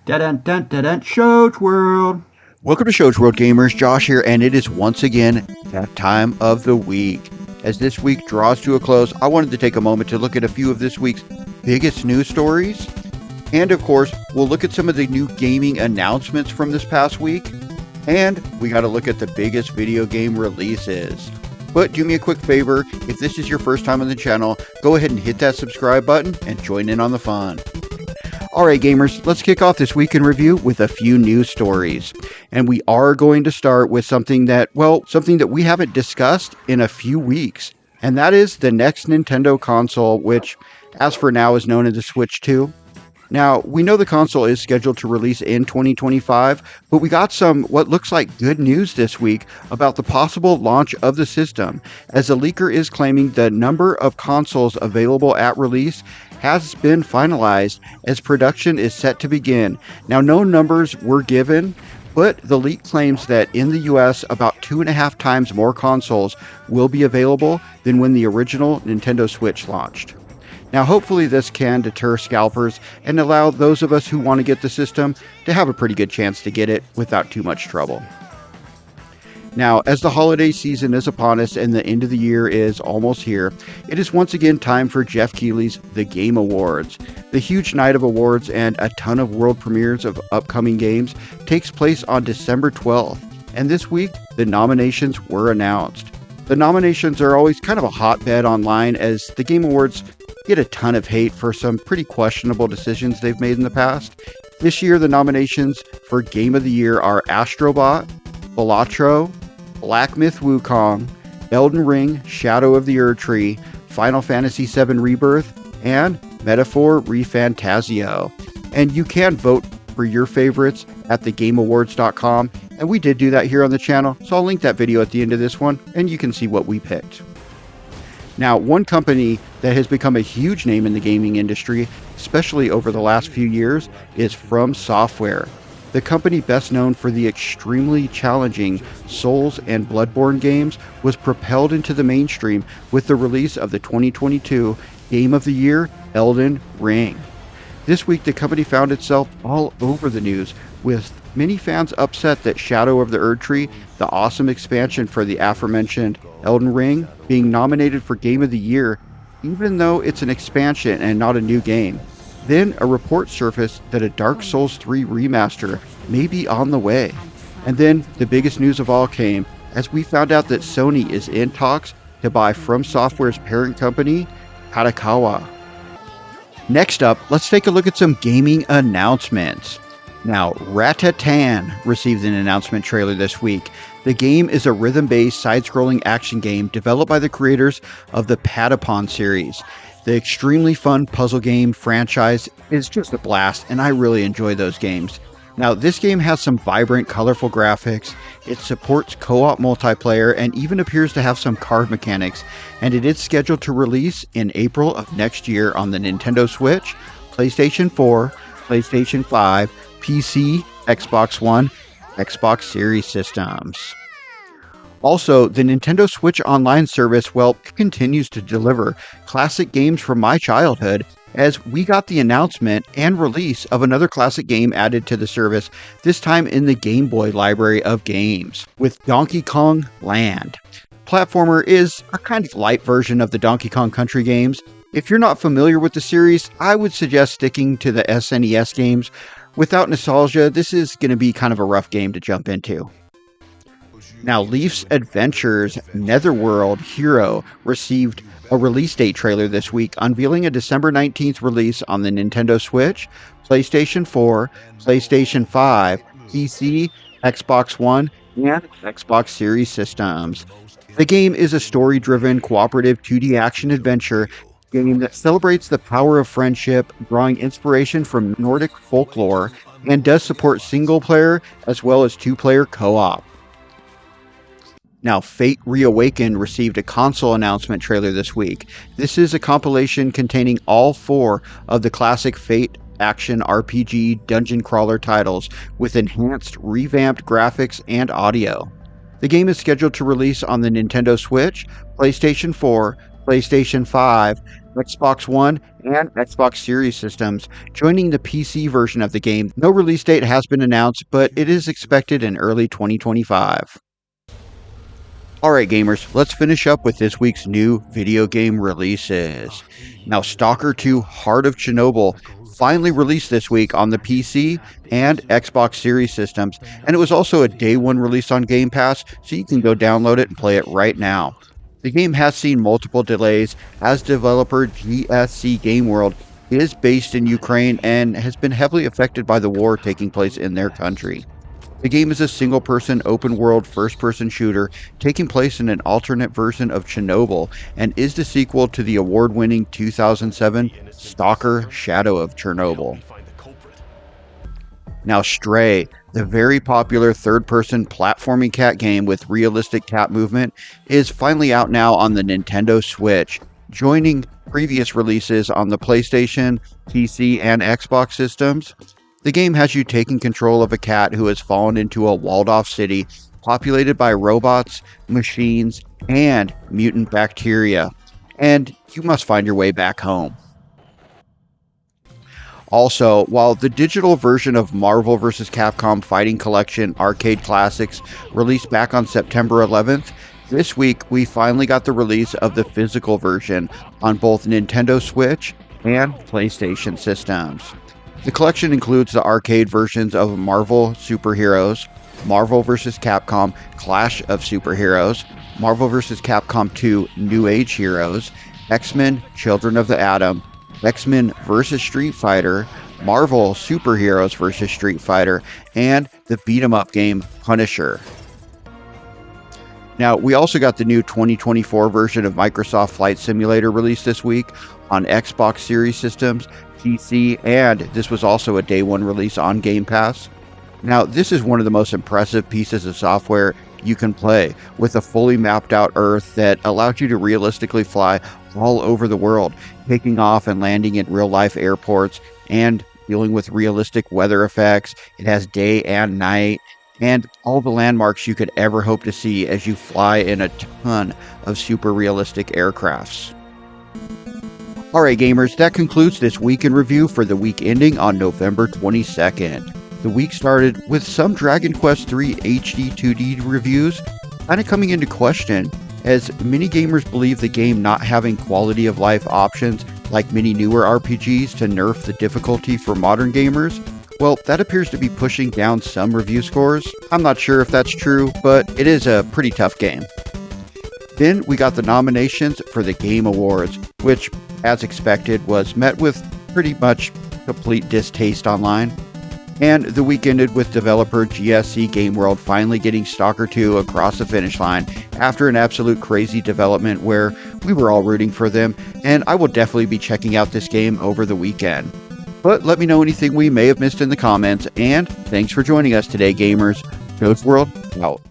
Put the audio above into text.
Dun Shows World. Welcome to Shows World Gamers, Josh here, and it is once again that time of the week. As this week draws to a close, I wanted to take a moment to look at a few of this week's biggest news stories. And of course, we'll look at some of the new gaming announcements from this past week. And we got to look at the biggest video game releases. But do me a quick favor, if this is your first time on the channel, go ahead and hit that subscribe button and join in on the fun. Alright gamers, let's kick off this week in review with a few news stories. And we are going to start with something that we haven't discussed in a few weeks. And that is the next Nintendo console, which as for now is known as the Switch 2. Now, we know the console is scheduled to release in 2025, but we got some what looks like good news this week about the possible launch of the system, as a leaker is claiming the number of consoles available at release has been finalized as production is set to begin. Now, no numbers were given, but the leak claims that in the US, about 2.5 times more consoles will be available than when the original Nintendo Switch launched. Now, hopefully this can deter scalpers and allow those of us who want to get the system to have a pretty good chance to get it without too much trouble. Now, as the holiday season is upon us and the end of the year is almost here, it is once again time for Jeff Keighley's The Game Awards. The huge night of awards and a ton of world premieres of upcoming games takes place on December 12th, and this week the nominations were announced. The nominations are always kind of a hotbed online, as the Game Awards get a ton of hate for some pretty questionable decisions they've made in the past. This year, the nominations for Game of the Year are Astrobot, Balatro, Black Myth Wukong, Elden Ring, Shadow of the Erdtree, Final Fantasy VII Rebirth, and Metaphor ReFantazio. And you can vote for your favorites at thegameawards.com, and we did do that here on the channel, so I'll link that video at the end of this one, and you can see what we picked. Now, one company that has become a huge name in the gaming industry, especially over the last few years, is From Software. The company best known for the extremely challenging Souls and Bloodborne games was propelled into the mainstream with the release of the 2022 Game of the Year, Elden Ring. This week, the company found itself all over the news, with many fans upset that Shadow of the Erdtree, the awesome expansion for the aforementioned Elden Ring, being nominated for Game of the Year, even though it's an expansion and not a new game. Then a report surfaced that a Dark Souls 3 remaster may be on the way. And then the biggest news of all came as we found out that Sony is in talks to buy From Software's parent company, Kadokawa. Next up, let's take a look at some gaming announcements. Now, Ratatan received an announcement trailer this week. The game is a rhythm-based, side-scrolling action game developed by the creators of the Patapon series. The extremely fun puzzle game franchise is just a blast, and I really enjoy those games. Now, this game has some vibrant, colorful graphics, it supports co-op multiplayer, and even appears to have some card mechanics, and it is scheduled to release in April of next year on the Nintendo Switch, PlayStation 4, PlayStation 5, PC, Xbox One, Xbox Series systems. Also, the Nintendo Switch Online service, continues to deliver classic games from my childhood, as we got the announcement and release of another classic game added to the service, this time in the Game Boy library of games, with Donkey Kong Land. Platformer is a kind of light version of the Donkey Kong Country games. If you're not familiar with the series, I would suggest sticking to the SNES games. Without nostalgia, this is going to be kind of a rough game to jump into. Now, Leaf's Adventures Netherworld Hero received a release date trailer this week, unveiling a December 19th release on the Nintendo Switch, PlayStation 4, PlayStation 5, PC, Xbox One, and Xbox Series systems. The game is a story-driven, cooperative 2D action-adventure game that celebrates the power of friendship, drawing inspiration from Nordic folklore, and does support single-player as well as two-player co-op. Now, Fate Reawakened received a console announcement trailer this week. This is a compilation containing all 4 of the classic Fate action RPG dungeon crawler titles with enhanced, revamped graphics and audio. The game is scheduled to release on the Nintendo Switch, PlayStation 4, PlayStation 5, Xbox One, and Xbox Series systems, joining the PC version of the game. No release date has been announced, but it is expected in early 2025. Alright gamers, let's finish up with this week's new video game releases. Now Stalker 2 Heart of Chernobyl finally released this week on the PC and Xbox Series systems, and it was also a day one release on Game Pass, so you can go download it and play it right now. The game has seen multiple delays as developer GSC Game World is based in Ukraine and has been heavily affected by the war taking place in their country. The game is a single-person, open-world, first-person shooter taking place in an alternate version of Chernobyl and is the sequel to the award-winning 2007 Stalker Shadow of Chernobyl. Now Stray, the very popular third-person platforming cat game with realistic cat movement, is finally out now on the Nintendo Switch, joining previous releases on the PlayStation, PC, and Xbox systems. The game has you taking control of a cat who has fallen into a walled-off city populated by robots, machines, and mutant bacteria, and you must find your way back home. Also, while the digital version of Marvel vs. Capcom Fighting Collection Arcade Classics released back on September 11th, this week we finally got the release of the physical version on both Nintendo Switch and PlayStation systems. The collection includes the arcade versions of Marvel Superheroes, Marvel vs. Capcom Clash of Superheroes, Marvel vs. Capcom 2 New Age Heroes, X-Men Children of the Atom, X-Men vs. Street Fighter, Marvel Superheroes vs. Street Fighter, and the beat-em-up game Punisher. Now, we also got the new 2024 version of Microsoft Flight Simulator released this week on Xbox Series systems, PC, and this was also a day one release on Game Pass. Now, this is one of the most impressive pieces of software you can play, with a fully mapped out Earth that allows you to realistically fly all over the world, taking off and landing in real life airports and dealing with realistic weather effects. It has day and night and all the landmarks you could ever hope to see as you fly in a ton of super realistic aircrafts. Alright gamers, that concludes this week in review for the week ending on November 22nd. The week started with some Dragon Quest III HD 2D reviews kind of coming into question, as many gamers believe the game not having quality of life options like many newer RPGs to nerf the difficulty for modern gamers. Well, that appears to be pushing down some review scores. I'm not sure if that's true, but it is a pretty tough game. Then we got the nominations for the Game Awards, which, as expected, was met with pretty much complete distaste online. And the week ended with developer GSC Game World finally getting Stalker 2 across the finish line after an absolute crazy development where we were all rooting for them, and I will definitely be checking out this game over the weekend. But let me know anything we may have missed in the comments, and thanks for joining us today, gamers. Ghost World out.